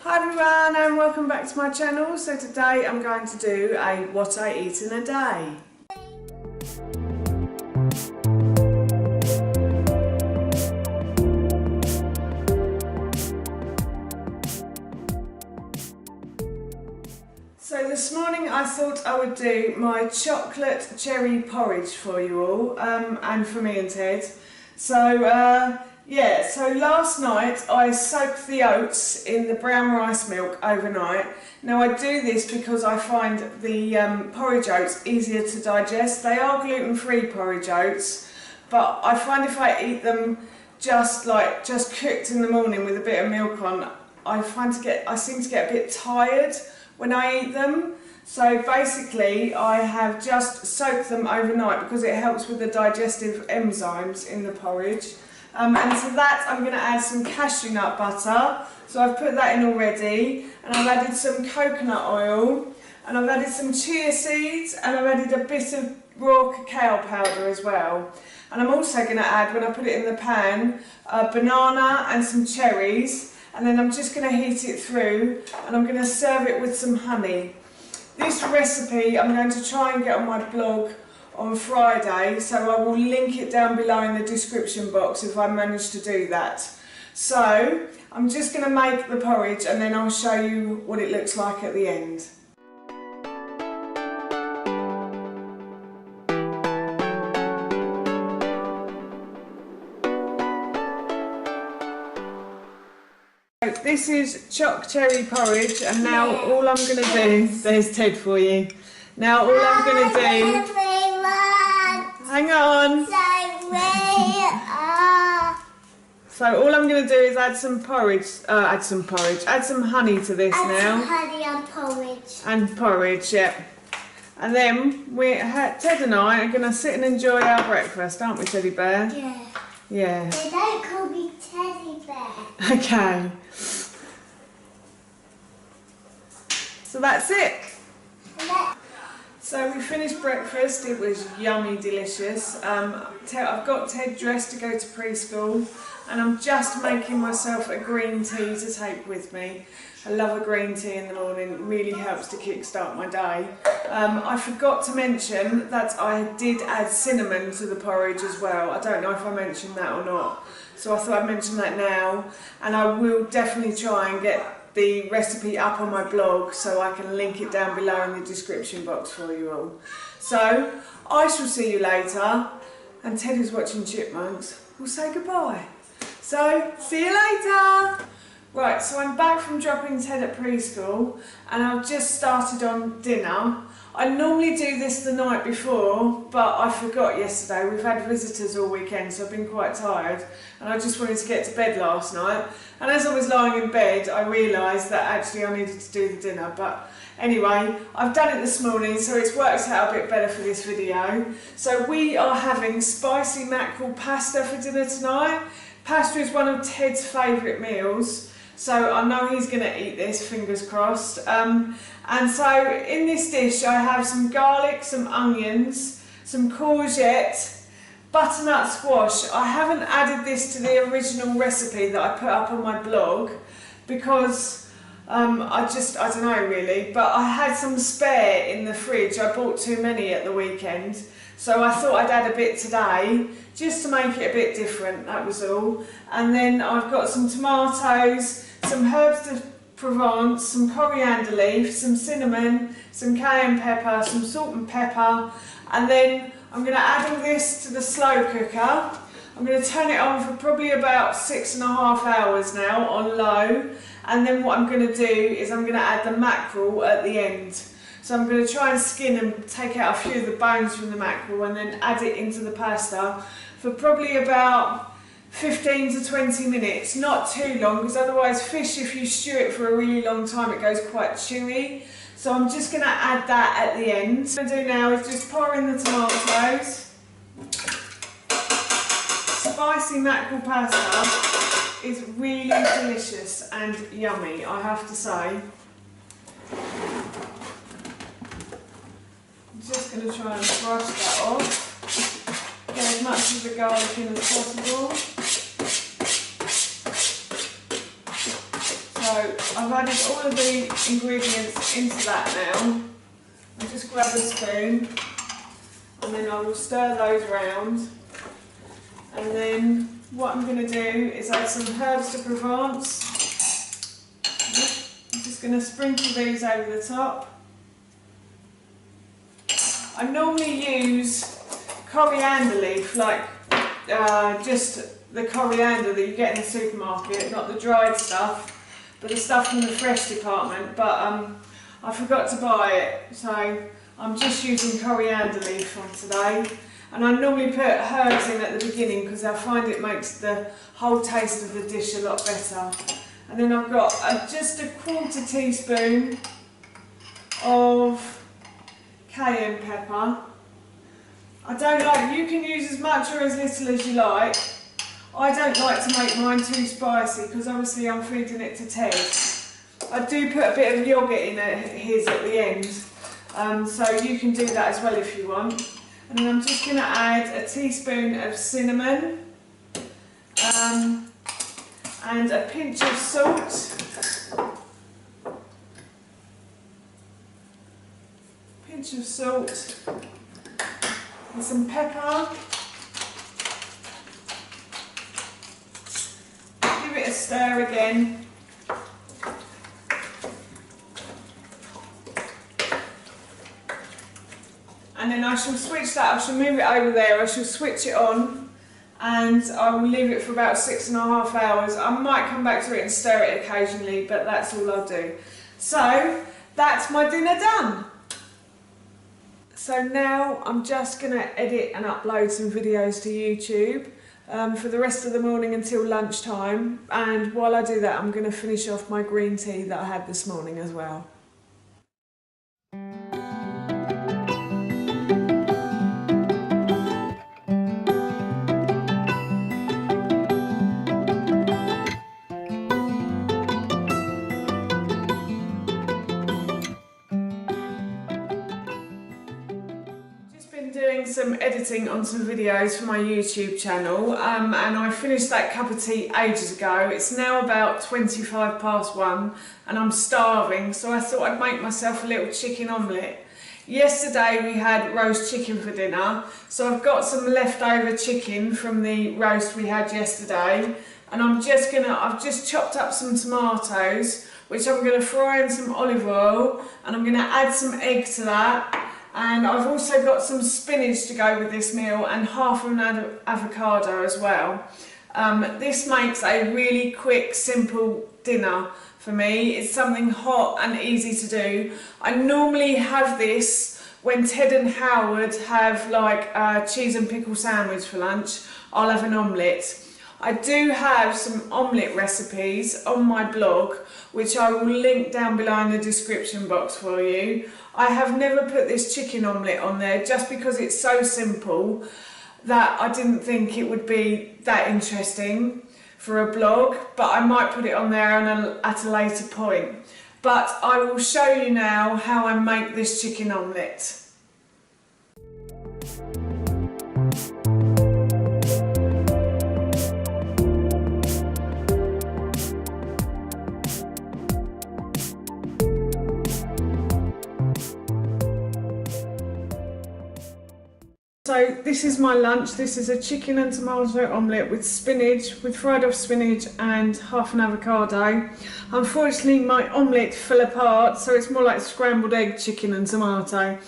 Hi everyone and welcome back to my channel. So today I'm going to do a what I eat in a day. So this morning I thought I would do my chocolate cherry porridge for you all and for me and Ted. So so last night I soaked the oats in the brown rice milk overnight. Now I do this because I find the porridge oats easier to digest. They are gluten-free porridge oats, but I find if I eat them just cooked in the morning with a bit of milk on, I seem to get a bit tired when I eat them. So basically I have just soaked them overnight because it helps with the digestive enzymes in the porridge. And to that I'm going to add some cashew nut butter. So I've put that in already, and I've added some coconut oil, and I've added some chia seeds, and I've added a bit of raw cacao powder as well. And I'm also going to add, when I put it in the pan, a banana and some cherries, and then I'm just going to heat it through, and I'm going to serve it with some honey. This recipe I'm going to try and get on my blog on Friday, so I will link it down below in the description box if I manage to do that. So I'm just going to make the porridge and then I'll show you what it looks like at the end. This is Choc cherry porridge, and now all I'm going to do, there's Ted for you. Now all I'm going to do, hang on. So all I'm going to do is add some honey to this now. Some honey and porridge. And porridge, yeah. And then Ted and I are going to sit and enjoy our breakfast, aren't we, Teddy Bear? Yeah. Yeah. They don't call me Teddy Bear. Okay. So that's it. So we finished breakfast. It was yummy, delicious. I've got Ted dressed to go to preschool, and I'm just making myself a green tea to take with me. I love a green tea in the morning. It really helps to kickstart my day. I forgot to mention that I did add cinnamon to the porridge as well. I don't know if I mentioned that or not, so I thought I'd mention that now, and I will definitely try and get the recipe up on my blog so I can link it down below in the description box for you all. So I shall see you later, and Ted is watching Chipmunks. We'll say goodbye. So see you later. Right, so I'm back from dropping Ted at preschool, and I've just started on dinner. I normally do this the night before, but I forgot yesterday. We've had visitors all weekend, so I've been quite tired, and I just wanted to get to bed last night. And as I was lying in bed, I realised that actually I needed to do the dinner. But anyway, I've done it this morning, so it's worked out a bit better for this video. So we are having spicy mackerel pasta for dinner tonight. Pasta is one of Ted's favourite meals, so I know he's going to eat this, fingers crossed. And so in this dish I have some garlic, some onions, some courgette, butternut squash. I haven't added this to the original recipe that I put up on my blog because I don't know really, but I had some spare in the fridge. I bought too many at the weekend, so I thought I'd add a bit today just to make it a bit different, that was all. And then I've got some tomatoes, some herbs de Provence, some coriander leaf, some cinnamon, some cayenne pepper, some salt and pepper, and then I'm going to add all this to the slow cooker. I'm going to turn it on for probably about 6.5 hours now on low, and then what I'm going to do is I'm going to add the mackerel at the end. So I'm going to try and skin and take out a few of the bones from the mackerel and then add it into the pasta for probably about 15 to 20 minutes, not too long, because otherwise fish, if you stew it for a really long time, it goes quite chewy. So I'm just going to add that at the end. What I'm going to do now is just pour in the tomatoes. Spicy mackerel pasta is really delicious and yummy, I have to say. I'm just going to try and brush that off. Get as much of the garlic in as possible. So I've added all of the ingredients into that now. I'll just grab a spoon and then I will stir those round. And then what I'm going to do is add some herbs de Provence. I'm just going to sprinkle these over the top. I normally use coriander leaf, like just the coriander that you get in the supermarket, not the dried stuff, but the stuff from the fresh department. But I forgot to buy it, so I'm just using coriander leaf on today. And I normally put herbs in at the beginning because I find it makes the whole taste of the dish a lot better. And then I've got just a 1/4 teaspoon of cayenne pepper. I don't like, you can use as much or as little as you like. I don't like to make mine too spicy because obviously I'm feeding it to Ted. I do put a bit of yoghurt in his at the end, so you can do that as well if you want. And then I'm just going to add a teaspoon of cinnamon and a pinch of salt. Pinch of salt and some pepper. Give it a stir again. And then I shall switch that, I shall move it over there, I shall switch it on and I will leave it for about 6.5 hours. I might come back to it and stir it occasionally, but that's all I'll do. So that's my dinner done. So now I'm just going to edit and upload some videos to YouTube for the rest of the morning until lunchtime, and while I do that I'm going to finish off my green tea that I had this morning as well. Doing some editing on some videos for my YouTube channel and I finished that cup of tea ages ago. It's now about 1:25 and I'm starving, so I thought I'd make myself a little chicken omelette. Yesterday we had roast chicken for dinner, so I've got some leftover chicken from the roast we had yesterday, and I've just chopped up some tomatoes which I'm going to fry in some olive oil, and I'm going to add some egg to that. And I've also got some spinach to go with this meal and half of an avocado as well. This makes a really quick, simple dinner for me. It's something hot and easy to do. I normally have this when Ted and Howard have like a cheese and pickle sandwich for lunch. I'll have an omelette. I do have some omelette recipes on my blog, which I will link down below in the description box for you. I have never put this chicken omelette on there just because it's so simple that I didn't think it would be that interesting for a blog, but I might put it on there at a later point. But I will show you now how I make this chicken omelette. So this is my lunch. This is a chicken and tomato omelette with spinach, with fried off spinach and half an avocado. Unfortunately my omelette fell apart, so it's more like scrambled egg, chicken and tomato.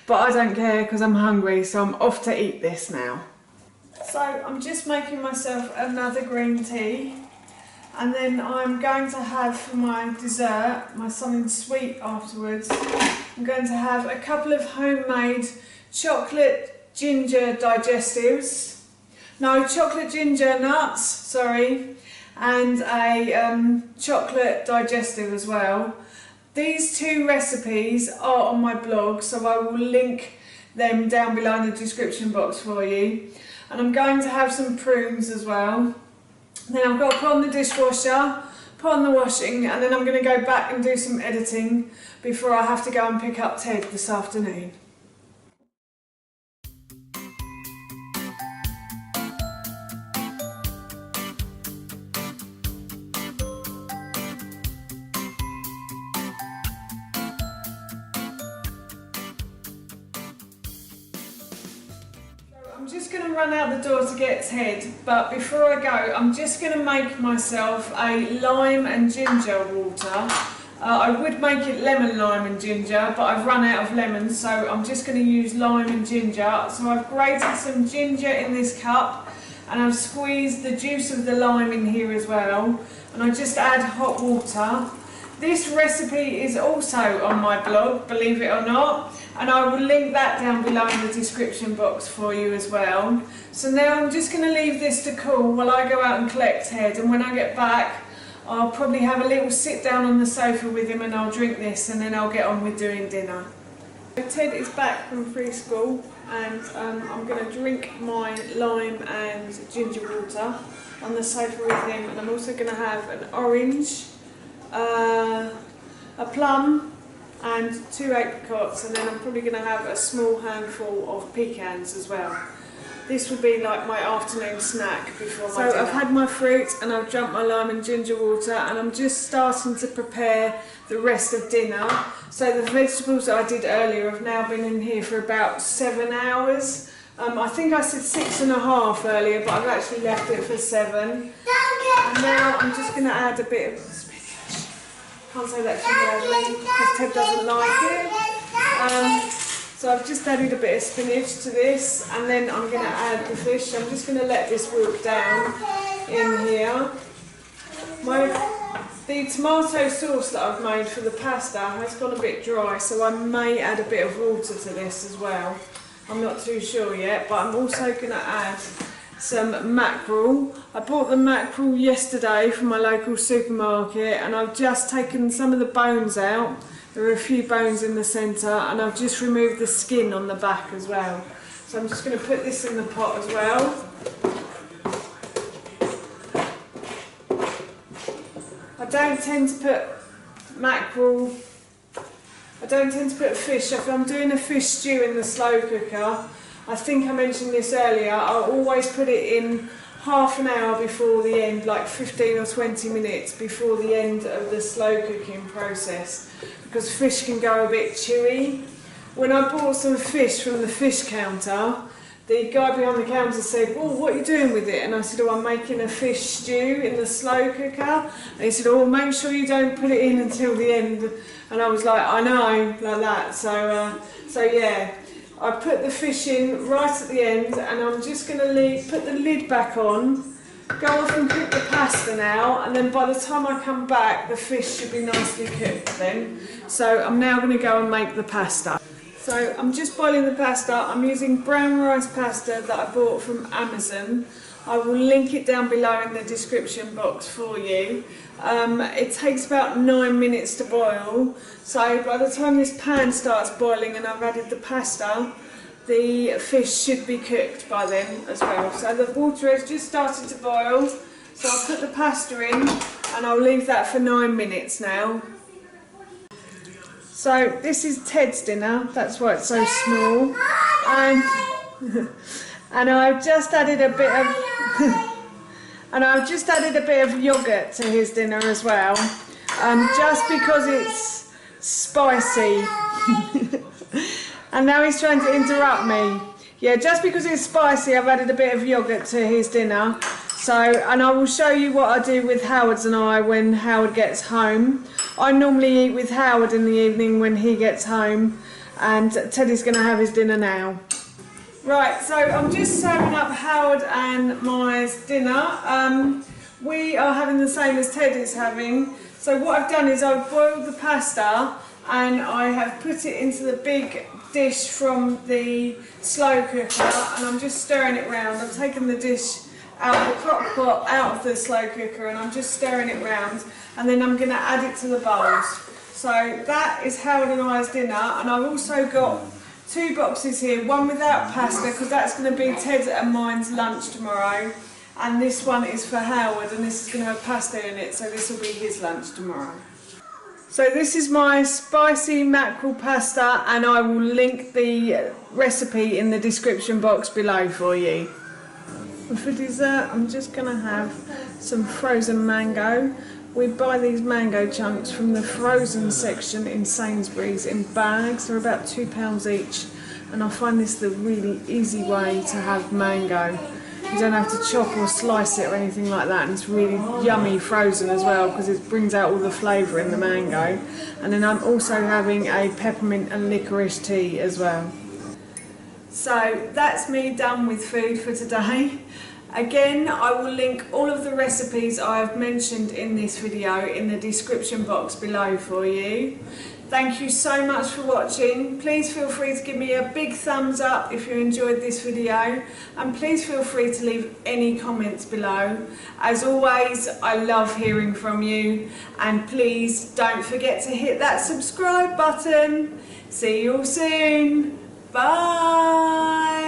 But I don't care because I'm hungry, so I'm off to eat this now. So I'm just making myself another green tea, and then I'm going to have for my dessert, something sweet afterwards. I'm going to have a couple of homemade chocolate ginger digestives, chocolate ginger nuts, sorry, and a chocolate digestive as well. These two recipes are on my blog, so I will link them down below in the description box for you. And I'm going to have some prunes as well. Then I've got to put on the dishwasher, put on the washing, and then I'm going to go back and do some editing before I have to go and pick up Ted this afternoon. I'm just going to run out the door to get Ted, but before I go, I'm just going to make myself a lime and ginger water. I would make it lemon, lime and ginger, but I've run out of lemons, so I'm just going to use lime and ginger. So I've grated some ginger in this cup, and I've squeezed the juice of the lime in here as well, and I just add hot water. This recipe is also on my blog, believe it or not, and I will link that down below in the description box for you as well. So now I'm just going to leave this to cool while I go out and collect Ted, and when I get back I'll probably have a little sit down on the sofa with him and I'll drink this, and then I'll get on with doing dinner. Ted is back from preschool, and I'm going to drink my lime and ginger water on the sofa with him, and I'm also going to have an orange, a plum and 2 apricots, and then I'm probably going to have a small handful of pecans as well. This would be like my afternoon snack before my dinner. So I've had my fruit and I've drunk my lime and ginger water, and I'm just starting to prepare the rest of dinner. So the vegetables that I did earlier have now been in here for about 7 hours. I think I said 6.5 earlier, but I've actually left it for 7. And now I'm just going to add a bit of spinach. Can't say that too loudly because Ted doesn't like it. So I've just added a bit of spinach to this, and then I'm going to add the fish. I'm just going to let this wilt down in here. The tomato sauce that I've made for the pasta has gone a bit dry, so I may add a bit of water to this as well. I'm not too sure yet, but I'm also going to add some mackerel. I bought the mackerel yesterday from my local supermarket, and I've just taken some of the bones out. There are a few bones in the centre, and I've just removed the skin on the back as well. So I'm just going to put this in the pot as well. I don't tend to put mackerel, I don't tend to put fish. If I'm doing a fish stew in the slow cooker, I think I mentioned this earlier, I'll always put it in half an hour before the end, like 15 or 20 minutes before the end of the slow cooking process, because fish can go a bit chewy. When I bought some fish from the fish counter, the guy behind the counter said, "Oh, what are you doing with it?" And I said, "Oh, I'm making a fish stew in the slow cooker." And he said, "Oh, make sure you don't put it in until the end." And I was like, "I know," like that. So yeah, I put the fish in right at the end, and I'm just going to put the lid back on, go off and cook the pasta now, and then by the time I come back, the fish should be nicely cooked then. So I'm now going to go and make the pasta. So I'm just boiling the pasta. I'm using brown rice pasta that I bought from Amazon. I will link it down below in the description box for you. It takes about 9 minutes to boil. So by the time this pan starts boiling and I've added the pasta, the fish should be cooked by then as well. So the water has just started to boil. So I'll put the pasta in and I'll leave that for 9 minutes now. So this is Ted's dinner, that's why it's so small, and I've just added a bit of yoghurt to his dinner as well, just because it's spicy. And now he's trying to interrupt me. Yeah, just because it's spicy, I've added a bit of yoghurt to his dinner. So, and I will show you what I do with Howard's and I when Howard gets home. I normally eat with Howard in the evening when he gets home, and Teddy's going to have his dinner now. Right, so I'm just serving up Howard and my dinner. We are having the same as Ted is having. So what I've done is I've boiled the pasta and I have put it into the big dish from the slow cooker, and I'm just stirring it round. I've taken the dish out of the crock pot, out of the slow cooker, and I'm just stirring it round, and then I'm going to add it to the bowls. So that is Howard and I's dinner, and I've also got 2 boxes here, one without pasta because that's going to be Ted and mine's lunch tomorrow, and this one is for Howard, and this is going to have pasta in it, so this will be his lunch tomorrow. So this is my spicy mackerel pasta, and I will link the recipe in the description box below for you. For dessert, I'm just going to have some frozen mango. We buy these mango chunks from the frozen section in Sainsbury's in bags. They're about £2 each. and I find this the really easy way to have mango. You don't have to chop or slice it or anything like that, and it's really yummy frozen as well because it brings out all the flavour in the mango. And then I'm also having a peppermint and licorice tea as well. So that's me done with food for today. Again, I will link all of the recipes I have mentioned in this video in the description box below for you. Thank you so much for watching. Please feel free to give me a big thumbs up if you enjoyed this video, and please feel free to leave any comments below. As always, I love hearing from you, and please don't forget to hit that subscribe button. See you all soon. Bye.